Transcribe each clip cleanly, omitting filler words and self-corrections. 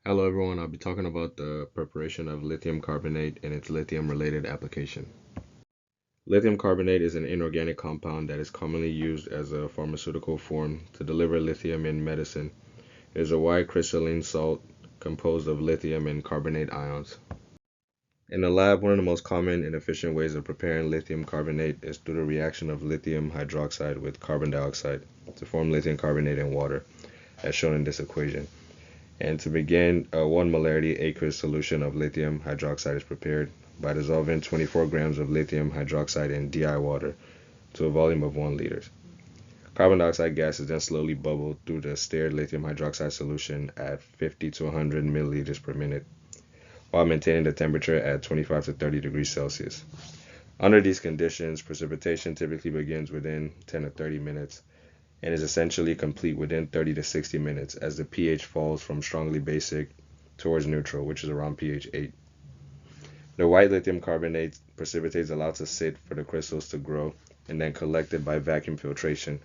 Hello everyone, I'll be talking about the preparation of lithium carbonate and its lithium-related application. Lithium carbonate is an inorganic compound that is commonly used as a pharmaceutical form to deliver lithium in medicine. It is a white crystalline salt composed of lithium and carbonate ions. In the lab, one of the most common and efficient ways of preparing lithium carbonate is through the reaction of lithium hydroxide with carbon dioxide to form lithium carbonate and water, as shown in this equation. And to begin, a 1 molarity aqueous solution of lithium hydroxide is prepared by dissolving 24 grams of lithium hydroxide in DI water to a volume of 1 liter. Carbon dioxide gas is then slowly bubbled through the stirred lithium hydroxide solution at 50 to 100 milliliters per minute, while maintaining the temperature at 25 to 30 degrees Celsius. Under these conditions, precipitation typically begins within 10 to 30 minutes and is essentially complete within 30 to 60 minutes as the pH falls from strongly basic towards neutral, which is around pH 8. The white lithium carbonate precipitate is allowed to sit for the crystals to grow and then collected by vacuum filtration.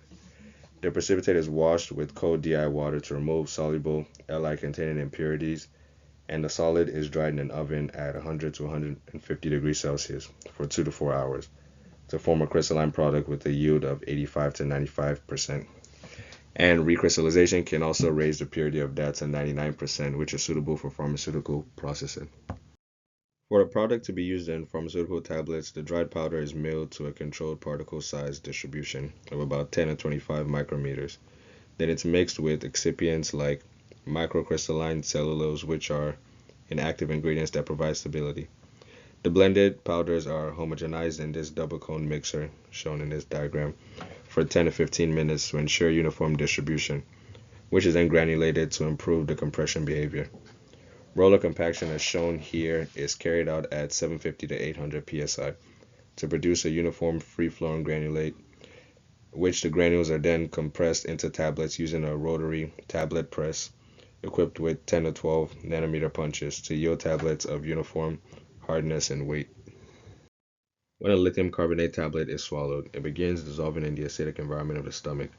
The precipitate is washed with cold DI water to remove soluble Li containing impurities, and the solid is dried in an oven at 100 to 150 degrees Celsius for 2 to 4 hours to form a crystalline product with a yield of 85 to 95%. And recrystallization can also raise the purity of that to 99%, which is suitable for pharmaceutical processing. For the product to be used in pharmaceutical tablets, the dried powder is milled to a controlled particle size distribution of about 10 to 25 micrometers. Then it's mixed with excipients like microcrystalline cellulose, which are inactive ingredients that provide stability. The blended powders are homogenized in this double cone mixer, shown in this diagram, for 10 to 15 minutes to ensure uniform distribution, which is then granulated to improve the compression behavior. Roller compaction, as shown here, is carried out at 750 to 800 psi to produce a uniform free-flowing granulate, which the granules are then compressed into tablets using a rotary tablet press equipped with 10 to 12 nanometer punches to yield tablets of uniform hardness and weight. When a lithium carbonate tablet is swallowed, it begins dissolving in the acidic environment of the stomach,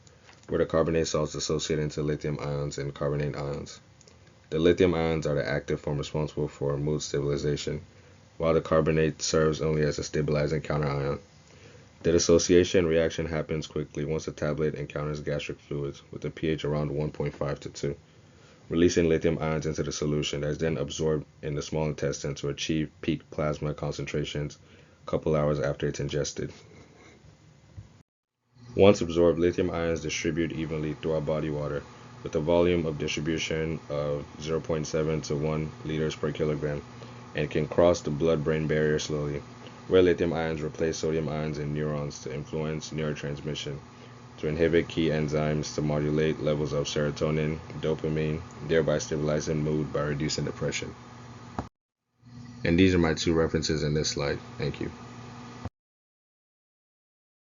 where the carbonate salts dissociate into lithium ions and carbonate ions. The lithium ions are the active form responsible for mood stabilization, while the carbonate serves only as a stabilizing counterion. The dissociation reaction happens quickly once the tablet encounters gastric fluids with a pH around 1.5 to 2, releasing lithium ions into the solution that is then absorbed in the small intestine to achieve peak plasma concentrations a couple hours after it's ingested. Once absorbed, lithium ions distribute evenly throughout body water with a volume of distribution of 0.7 to 1 liters per kilogram and can cross the blood-brain barrier slowly, where lithium ions replace sodium ions in neurons to influence neurotransmission, to inhibit key enzymes to modulate levels of serotonin, dopamine, thereby stabilizing mood by reducing depression. And these are my two references in this slide. Thank you.